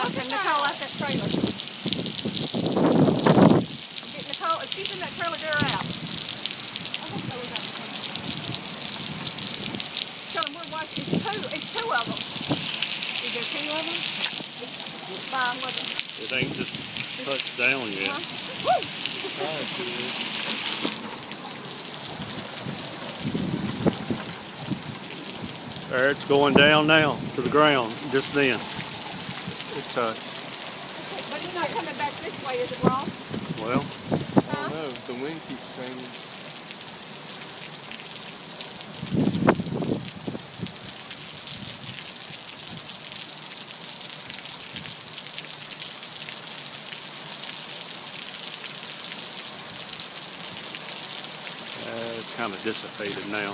Getting Nicole out that trailer. Get Nicole, if she's in that trailer, get her out. I hope so was out the trailer. Tell them we're watching. It's two of them. Is there two of them? It's fine with them. It ain't just touched down yet. Woo! There, it's going down now to the ground just then. It touched. But it's not coming back this way, is it, Ross? Well, I don't know. The wind keeps changing. it's kind of dissipated now.